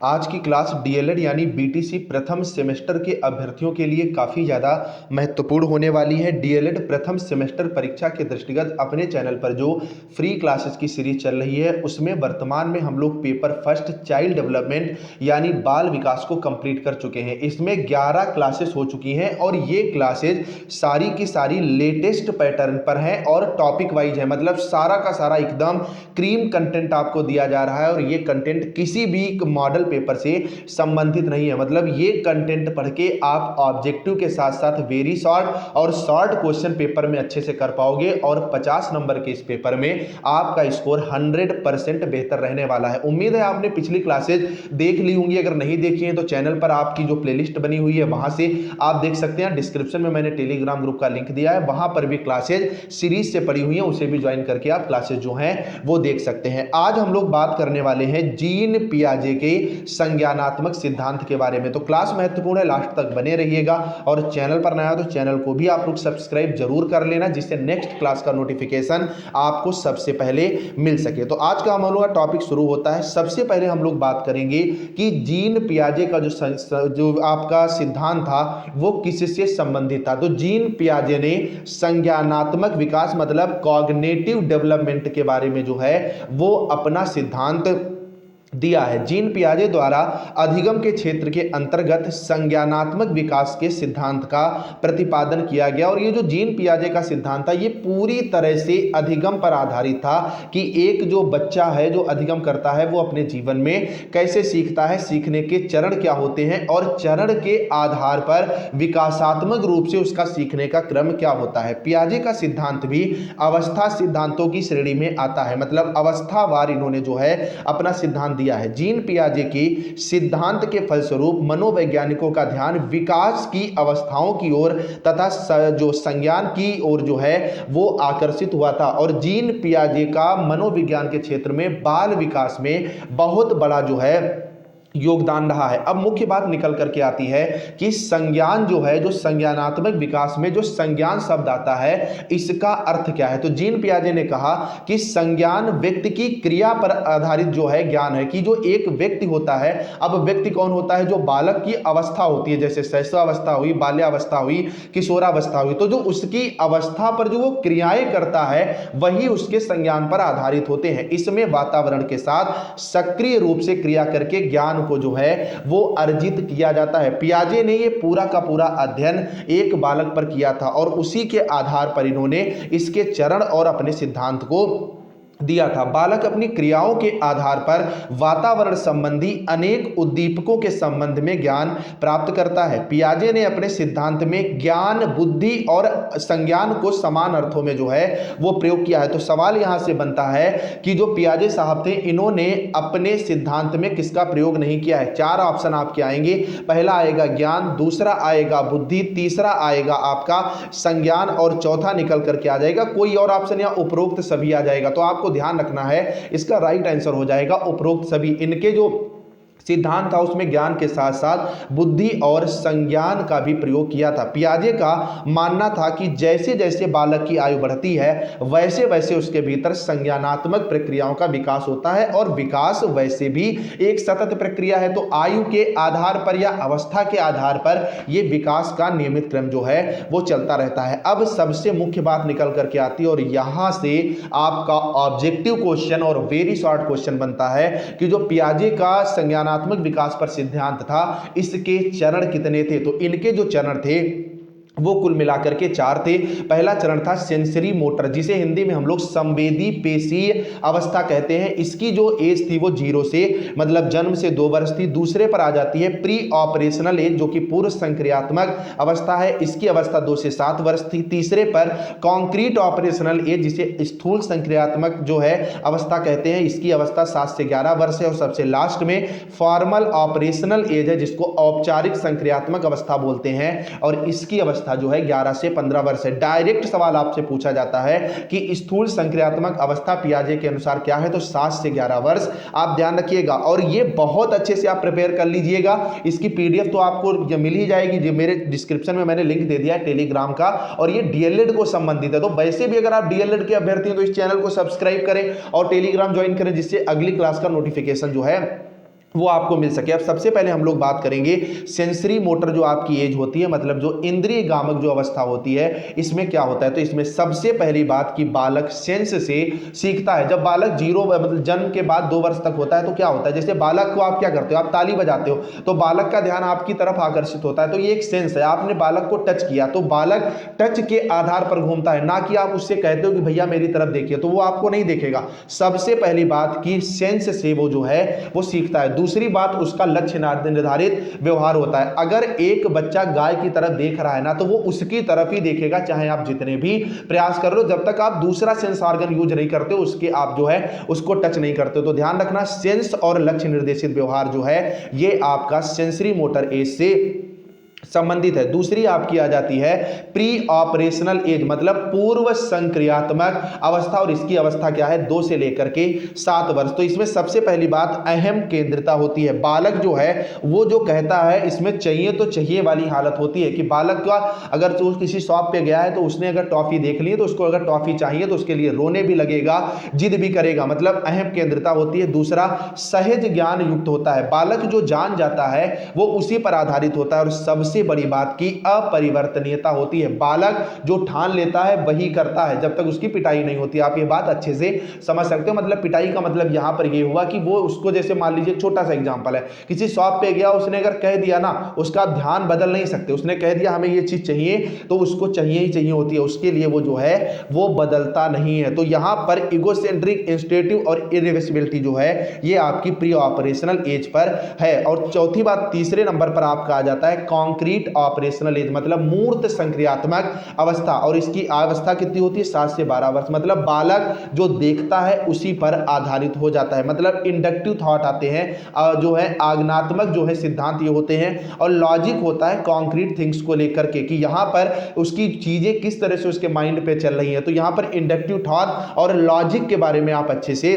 आज की class DElEd यानी बीटीसी प्रथम सेमेस्टर के अभ्यर्थियों के लिए काफ़ी ज़्यादा महत्वपूर्ण होने वाली है। डीएलएड प्रथम सेमेस्टर परीक्षा के दृष्टिगत अपने चैनल पर जो फ्री क्लासेस की सीरीज चल रही है उसमें वर्तमान में हम लोग पेपर फर्स्ट चाइल्ड डेवलपमेंट यानी बाल विकास को कंप्लीट कर चुके हैं। इसमें 11 क्लासेस हो चुकी हैं और ये क्लासेज सारी की सारी लेटेस्ट पैटर्न पर हैं और टॉपिक वाइज है, मतलब सारा का सारा एकदम क्रीम कंटेंट आपको दिया जा रहा है और ये कंटेंट किसी भी मॉडल पेपर से संबंधित नहीं है। मतलब ये कंटेंट पढ़ के आप ऑब्जेक्टिव के साथ साथ वेरी शॉर्ट और शॉर्ट क्वेश्चन पेपर में अच्छे से कर पाओगे और 50 नंबर के इस पेपर में आपका स्कोर 100% बेहतर रहने वाला है। उम्मीद है आपने पिछली क्लासेज देख ली होंगी, अगर नहीं देखी है तो चैनल पर आपकी जो प्लेलिस्ट बनी हुई है वहां से आप देख सकते हैं। डिस्क्रिप्शन में मैंने टेलीग्राम ग्रुप का लिंक दिया है, वहां पर भी क्लासेज सीरीज से पड़ी हुई है, उसे भी ज्वाइन करके आप क्लासेज जो हैं वो देख सकते हैं। आज हम लोग बात करने वाले हैं जीन पियाजे के संज्ञानात्मक सिद्धांत के बारे में। तो क्लास महत्वपूर्ण है, लास्ट तक बने रहिएगा और चैनल पर नया तो चैनल को भी आप लोग सब्सक्राइब जरूर कर लेना, जिससे नेक्स्ट क्लास का नोटिफिकेशन आपको सबसे पहले मिल सके। तो आज का हम लोग का टॉपिक शुरू होता है। सबसे पहले हम लोग बात करेंगे कि जीन पियाजे का जो आपका सिद्धांत था वो किससे संबंधित था। तो जीन पियाजे ने संज्ञानात्मक विकास मतलब कॉग्निटिव डेवलपमेंट के बारे में जो है वो अपना सिद्धांत दिया है। जीन पियाजे द्वारा अधिगम के क्षेत्र के अंतर्गत संज्ञानात्मक विकास के सिद्धांत का प्रतिपादन किया गया और ये जो जीन पियाजे का सिद्धांत था ये पूरी तरह से अधिगम पर आधारित था कि एक जो बच्चा है जो अधिगम करता है वो अपने जीवन में कैसे सीखता है, सीखने के चरण क्या होते हैं और चरण के आधार पर विकासात्मक रूप से उसका सीखने का क्रम क्या होता है। पियाजे का सिद्धांत भी अवस्था सिद्धांतों की श्रेणी में आता है, मतलब अवस्थावार इन्होंने जो है अपना सिद्धांत दिया है। जीन पियाजे की सिद्धांत के फलस्वरूप मनोवैज्ञानिकों का ध्यान विकास की अवस्थाओं की ओर तथा जो संज्ञान की ओर जो है वो आकर्षित हुआ था और जीन पियाजे का मनोविज्ञान के क्षेत्र में बाल विकास में बहुत बड़ा जो है योगदान रहा है। अब मुख्य बात निकल करके आती है कि संज्ञान जो है, जो संज्ञानात्मक विकास में जो संज्ञान शब्द आता है इसका अर्थ क्या है। तो जीन पियाजे ने कहा कि संज्ञान व्यक्ति की क्रिया पर आधारित जो है ज्ञान है कि जो एक व्यक्ति होता है, अब व्यक्ति कौन होता है, जो बालक की अवस्था होती है, जैसे शैशवावस्था हुई, बाल्यावस्था हुई, किशोरावस्था हुई, तो जो उसकी अवस्था पर जो वो क्रियाएं करता है वही उसके संज्ञान पर आधारित होते हैं। इसमें वातावरण के साथ सक्रिय रूप से क्रिया करके ज्ञान को जो है वो अर्जित किया जाता है। पियाजे ने ये पूरा का पूरा अध्ययन एक बालक पर किया था और उसी के आधार पर इन्होंने इसके चरण और अपने सिद्धांत को दिया था। बालक अपनी क्रियाओं के आधार पर वातावरण संबंधी अनेक उद्दीपकों के संबंध में ज्ञान प्राप्त करता है। पियाजे ने अपने सिद्धांत में ज्ञान, बुद्धि और संज्ञान को समान अर्थों में जो है वो प्रयोग किया है। तो सवाल यहां से बनता है कि जो पियाजे साहब थे इन्होंने अपने सिद्धांत में किसका प्रयोग नहीं किया है। 4 ऑप्शन आपके आएंगे, पहला आएगा ज्ञान, दूसरा आएगा बुद्धि, तीसरा आएगा आपका संज्ञान और चौथा निकल करके आ जाएगा कोई और ऑप्शन या उपरोक्त सभी आ जाएगा। तो आपको ध्यान रखना है, इसका राइट आंसर हो जाएगा उपरोक्त सभी। इनके जो सिद्धांत था उसमें ज्ञान के साथ साथ बुद्धि और संज्ञान का भी प्रयोग किया था। पियाजे का मानना था कि जैसे जैसे बालक की आयु बढ़ती है वैसे वैसे उसके भीतर संज्ञानात्मक प्रक्रियाओं का विकास होता है और विकास वैसे भी एक सतत प्रक्रिया है। तो आयु के आधार पर या अवस्था के आधार पर यह विकास का नियमित क्रम जो है वो चलता रहता है। अब सबसे मुख्य बात निकल करके आती है और यहां से आपका ऑब्जेक्टिव क्वेश्चन और वेरी शॉर्ट क्वेश्चन बनता है कि जो पियाजे का संज्ञानात्मक विकास पर सिद्धांत था इसके चरण कितने थे। तो इनके जो चरण थे वो कुल मिलाकर के 4 थे। पहला चरण था सेंसरी मोटर, जिसे हिंदी में हम लोग संवेदी पेशीय अवस्था कहते हैं। इसकी जो एज थी वो 0 से मतलब जन्म से 2 वर्ष थी। दूसरे पर आ जाती है प्री ऑपरेशनल एज, जो कि पूर्व संक्रियात्मक अवस्था है, इसकी अवस्था 2 से 7 वर्ष थी। तीसरे पर कॉन्क्रीट ऑपरेशनल एज, जिसे स्थूल संक्रियात्मक जो है अवस्था कहते हैं, इसकी अवस्था 7 से 11 वर्ष है। और सबसे लास्ट में फॉर्मल ऑपरेशनल एज है, जिसको औपचारिक संक्रियात्मक अवस्था बोलते हैं और इसकी अवस्था जो है 11 से 15 वर्ष है। डायरेक्ट सवाल आपसे पूछा जाता है कि स्थूल संक्रियात्मक अवस्था पियाजे के अनुसार क्या है, तो 7 से 11 वर्ष आप ध्यान रखिएगा और ये बहुत अच्छे से आप प्रिपेयर कर लीजिएगा। इसकी पीडीएफ तो आपको मिल ही जाएगी, जो मेरे डिस्क्रिप्शन में मैंने लिंक दे दिया है टेलीग्राम का, और ये डीएलएड को संबंधित है। तो वैसे भी अगर आप डीएलएड के अभ्यर्थी हैं तो इस चैनल को सब्सक्राइब करें और टेलीग्राम ज्वाइन करें, जिससे अगली क्लास का नोटिफिकेशन जो है वो आपको मिल सके। अब सबसे पहले हम लोग बात करेंगे सेंसरी मोटर जो आपकी एज होती है, मतलब जो इंद्रिय गामक जो अवस्था होती है, इसमें क्या होता है। तो इसमें सबसे पहली बात कि बालक सेंस से सीखता है। जब बालक जीरो मतलब जन्म के बाद 2 वर्ष तक होता है तो क्या होता है, जैसे बालक को आप क्या करते हो, आप ताली बजाते हो तो बालक का ध्यान आपकी तरफ आकर्षित होता है। तो ये एक सेंस है, आपने बालक को टच किया तो बालक टच के आधार पर घूमता है, ना कि आप उससे कहते हो कि भैया मेरी तरफ देखिए, तो वो आपको नहीं देखेगा। सबसे पहली बात कि सेंस से वो जो है वो सीखता है। दूसरी बात, उसका लक्ष्य निर्धारित व्यवहार होता है। अगर एक बच्चा गाय की तरफ देख रहा है ना, तो वो उसकी तरफ ही देखेगा, चाहे आप जितने भी प्रयास कर लो। जब तक आप दूसरा सेंस ऑर्गन यूज नहीं करते हो, उसके आप जो है उसको टच नहीं करते हो। तो ध्यान रखना, सेंस और लक्ष्य निर्देशित व्यवहार जो है ये आपका सेंसरी मोटर एज से संबंधित है। दूसरी आपकी आ जाती है प्री ऑपरेशनल एज, मतलब पूर्व संक्रियात्मक अवस्था, और इसकी अवस्था क्या है, 2 से लेकर के 7 वर्ष। तो इसमें सबसे पहली बात अहम केंद्रता होती है। बालक जो है वो जो कहता है, इसमें चाहिए तो चाहिए वाली हालत होती है कि बालक का अगर जो किसी शॉप पे गया है तो उसने अगर टॉफी देख ली तो उसको अगर टॉफी चाहिए तो उसके लिए रोने भी लगेगा, जिद भी करेगा, मतलब अहम केंद्रता होती है। दूसरा सहज ज्ञान युक्त होता है, बालक जो जान जाता है वो उसी पर आधारित होता है। और सबसे बड़ी बात की अपरिवर्तनीयता होती है, बालक जो ठान लेता है वही करता है जब तक उसकी पिटाई नहीं होती। आप ये बात अच्छे से समझ सकते हो। मतलब पिटाई का मतलब यहां पर ये हुआ कि वो उसको, जैसे मान लीजिए छोटा सा एग्जांपल है, किसी शॉप पे गया, उसने अगर कह दिया ना, उसका ध्यान बदल नहीं सकते, उसने कह दिया हमें ये चीज चाहिए तो उसको चाहिए ही चाहिए होती है, उसके लिए वो जो है वो बदलता नहीं है। तो यहां पर इगोसेंट्रिक, इंस्टिंक्टिव और इरिवर्सिबिलिटी जो है ये आपकी प्री ऑपरेशनल एज पर है। और चौथी बात, तीसरे नंबर पर आपका आ जाता है कॉन्क्रीट ऑपरेशनल एज, मतलब मूर्त संक्रियात्मक अवस्था, और इसकी अवस्था कितनी होती है, 7 से 12 वर्ष। मतलब बालक जो देखता है उसी पर आधारित हो जाता है, मतलब इंडक्टिव थॉट आते हैं, जो है आज्ञानात्मक जो है सिद्धांत ये होते हैं, और लॉजिक होता है कॉन्क्रीट थिंग्स को लेकर के कि यहां पर उसकी चीजें किस तरह से उसके माइंड पे चल रही है। तो यहां पर इंडक्टिव थॉट और लॉजिक के बारे में आप अच्छे से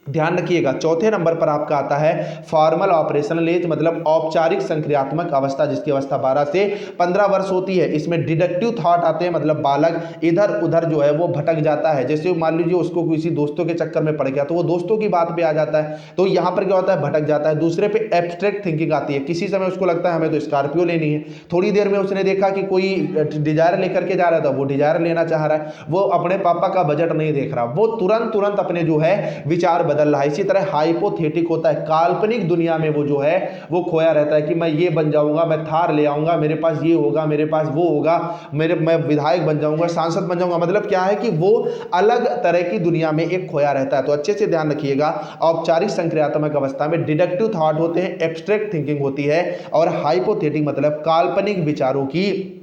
ध्यान रखिएगा। चौथे नंबर पर आपका आता है फॉर्मल ऑपरेशनल एज, मतलब औपचारिक संक्रियात्मक अवस्था, जिसकी अवस्था 12 से 15 वर्ष होती है। इसमें डिडक्टिव थॉट आते हैं, मतलब बालक इधर उधर जो है वो भटक जाता है। जैसे मान लीजिए उसको किसी दोस्तों के चक्कर में पड़ गया तो वो दोस्तों की बात पे आ जाता है, तो यहां पर क्या होता है, भटक जाता है। दूसरे पे एब्स्ट्रैक्ट थिंकिंग आती है, किसी समय उसको लगता है हमें तो स्कॉर्पियो लेनी है, थोड़ी देर में उसने देखा कि कोई डिजायर लेकर के जा रहा था, वो डिजायर लेना चाह रहा है, वो अपने पापा का बजट नहीं देख रहा, वो तुरंत तुरंत अपने जो है विचार बदल रहा है। इसी तरह हाइपोथेटिक होता है, काल्पनिक दुनिया में वो जो है वो खोया रहता है कि मैं ये बन जाऊंगा, मैं थार ले आऊंगा, मेरे पास ये होगा, मेरे पास वो होगा, मैं विधायक बन जाऊंगा, सांसद बन जाऊंगा। मतलब क्या है कि वो अलग तरह की दुनिया में एक खोया रहता है। तो अच्छे से ध्यान रखिएगा, औपचारिक संक्रियात्मक अवस्था में डिडक्टिव थॉट होते हैं, एब्स्ट्रैक्ट थिंकिंग होती है, और हाइपोथेटिक मतलब काल्पनिक विचारों की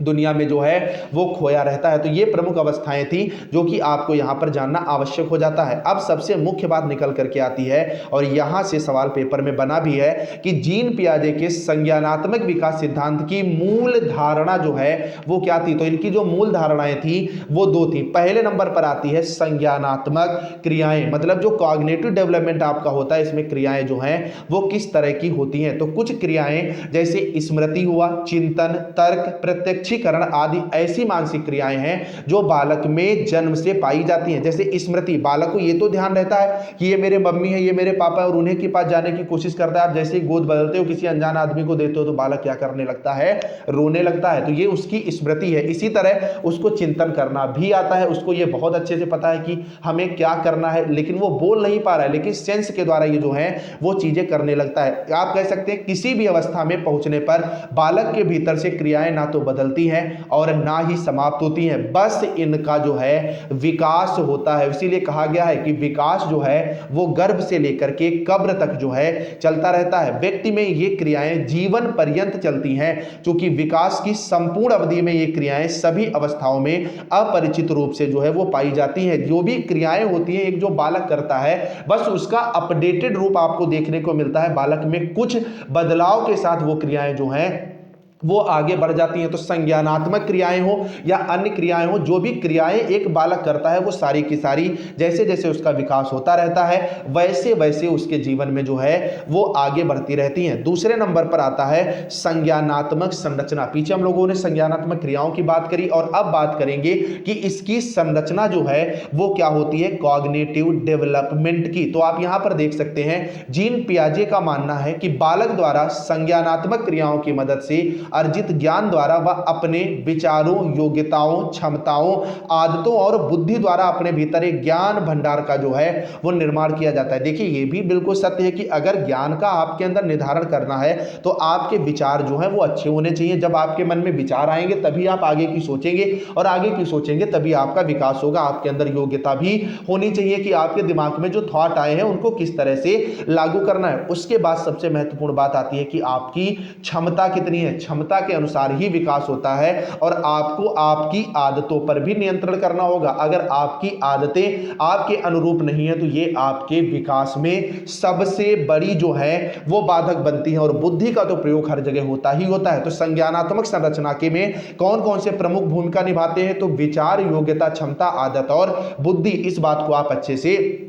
दुनिया में जो है वो खोया रहता है। तो ये प्रमुख अवस्थाएं थी जो कि आपको यहां पर जानना आवश्यक हो जाता है। अब सबसे मुख्य बात निकल करके आती है, और यहां से सवाल पेपर में बना भी है कि जीन पियाजे के संज्ञानात्मक विकास सिद्धांत की मूल धारणा जो है वो क्या थी। तो इनकी जो मूल धारणाएं थी वो 2 थी। पहले नंबर पर आती है संज्ञानात्मक क्रियाएं, मतलब जो कॉग्निटिव डेवलपमेंट आपका होता है, इसमें क्रियाएं जो हैं वो किस तरह की होती हैं। तो कुछ क्रियाएं जैसे स्मृति हुआ, चिंतन, तर्क, प्रत्यक्ष आदि ऐसी मानसिक क्रियाएं हैं जो बालक में जन्म से पाई जाती हैं। जैसे स्मृति, बालक को ये तो ध्यान रहता है कि ये मेरे मम्मी है, ये मेरे पापा है, और उन्हें के पास जाने की कोशिश करता है। आप जैसे ही गोद बदलते हो, किसी अनजान आदमी को देते हो, तो बालक क्या करने लगता है, रोने लगता है। तो ये उसकी स्मृति है। इसी तरह उसको चिंतन करना भी आता है, उसको ये बहुत अच्छे से पता है कि हमें क्या करना है, लेकिन वो बोल नहीं पा रहा है, लेकिन सेंस के द्वारा ये जो है वो चीजें करने लगता है। आप कह सकते हैं किसी भी अवस्था में पहुंचने पर बालक के भीतर से क्रियाएं ना तो बदलती हैं और ना ही समाप्त होती हैं, बस इनका जो है विकास होता है। इसीलिए कहा गया है कि विकास जो है वो गर्भ से लेकर के कब्र तक जो है चलता रहता है। व्यक्ति में ये क्रियाएं जीवन पर्यंत चलती हैं, क्योंकि विकास की संपूर्ण अवधि में ये क्रियाएं सभी अवस्थाओं में अपरिचित रूप से जो है वो पाई जाती हैं। जो भी क्रियाएं होती हैं एक जो बालक करता है, बस उसका अपडेटेड रूप आपको देखने को मिलता है। बालक में कुछ बदलाव के साथ वो क्रियाएं जो हैं वो आगे बढ़ जाती हैं। तो संज्ञानात्मक क्रियाएं हो या अन्य क्रियाएं हो, जो भी क्रियाएं एक बालक करता है वो सारी की सारी जैसे जैसे उसका विकास होता रहता है वैसे वैसे उसके जीवन में जो है वो आगे बढ़ती रहती हैं। दूसरे नंबर पर आता है संज्ञानात्मक संरचना। पीछे हम लोगों ने संज्ञानात्मक क्रियाओं की बात करी और अब बात करेंगे कि इसकी संरचना जो है वो क्या होती है, कॉग्निटिव डेवलपमेंट की। तो आप यहां पर देख सकते हैं जीन पियाजे का मानना है कि बालक द्वारा संज्ञानात्मक क्रियाओं की मदद से अर्जित ज्ञान द्वारा वह अपने विचारों, योग्यताओं, क्षमताओं, आदतों और बुद्धि द्वारा अपने भीतर एक ज्ञान भंडार का जो है वो निर्माण किया जाता है। देखिए ये भी बिल्कुल सत्य है कि अगर ज्ञान का आपके अंदर निर्धारण करना है तो आपके विचार जो है वो अच्छे होने चाहिए। जब आपके मन में विचार आएंगे तभी आप आगे की सोचेंगे और आगे की सोचेंगे तभी आपका विकास होगा। आपके अंदर योग्यता भी होनी चाहिए कि आपके दिमाग में जो थॉट आए हैं उनको किस तरह से लागू करना है। उसके बाद सबसे महत्वपूर्ण बात आती है कि आपकी क्षमता कितनी है। क्षमता के अनुसार ही विकास होता है और आपको आपकी आदतों पर भी नियंत्रण करना होगा। अगर आपकी आदतें आपके अनुरूप नहीं है तो ये आपके विकास में सबसे बड़ी जो है वो बाधक बनती है। और बुद्धि का तो प्रयोग हर जगह होता ही होता है। तो संज्ञानात्मक संरचना के में कौन कौन से प्रमुख भूमिका निभाते हैं, तो विचार, योग्यता, क्षमता, आदत और बुद्धि। इस बात को आप अच्छे से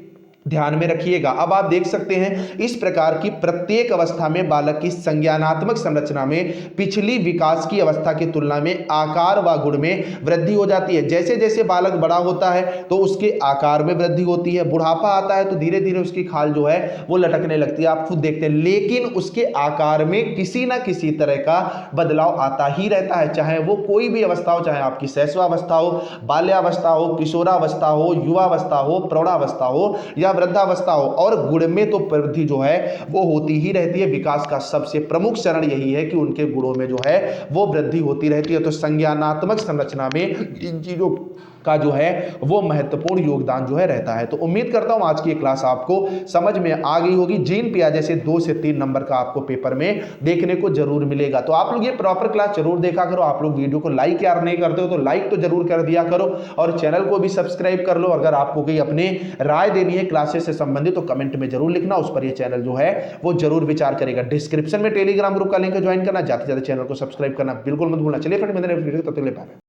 ध्यान में रखिएगा। अब आप देख सकते हैं इस प्रकार की प्रत्येक अवस्था में बालक की संज्ञानात्मक संरचना में पिछली विकास की अवस्था की तुलना में आकार व गुण में वृद्धि हो जाती है। जैसे जैसे बालक बड़ा होता है तो उसके आकार में वृद्धि होती है। बुढ़ापा आता है तो धीरे धीरे उसकी खाल जो है वो लटकने लगती है, आप खुद देखते हैं। लेकिन उसके आकार में किसी ना किसी तरह का बदलाव आता ही रहता है, चाहे वो कोई भी अवस्था हो, चाहे आपकी शैशवावस्था हो, बाल्यावस्था हो, किशोरावस्था हो, युवावस्था हो, प्रौढ़ावस्था हो या वृद्धावस्था हो। और गुण में तो वृद्धि जो है वो होती ही रहती है। विकास का सबसे प्रमुख चरण यही है कि उनके गुणों में जो है वो वृद्धि होती रहती है। तो संज्ञानात्मक संरचना में इन चीजों का जो है वो महत्वपूर्ण योगदान जो है रहता है। तो उम्मीद करता हूं आज की क्लास आपको समझ में आ गई होगी। जीन पियाजे से 2 से 3 नंबर का आपको पेपर में देखने को जरूर मिलेगा। तो आप लोग ये प्रॉपर क्लास जरूर देखा करो। आप लोग वीडियो को लाइक यार नहीं करते हो तो लाइक तो जरूर कर दिया करो और चैनल को भी सब्सक्राइब कर लो। अगर आपको कोई अपने राय देनी है क्लासेस से संबंधित तो कमेंट में जरूर लिखना, उस पर ये चैनल जो है वो जरूर विचार करेगा। डिस्क्रिप्शन में टेलीग्राम ग्रुप का लिंक है, ज्वाइन करना, जाते जाते चैनल को सब्सक्राइब करना बिल्कुल मत भूलना। चलिए फ्रेंड, मिलते हैं नेक्स्ट वीडियो, तब तक के लिए बाय।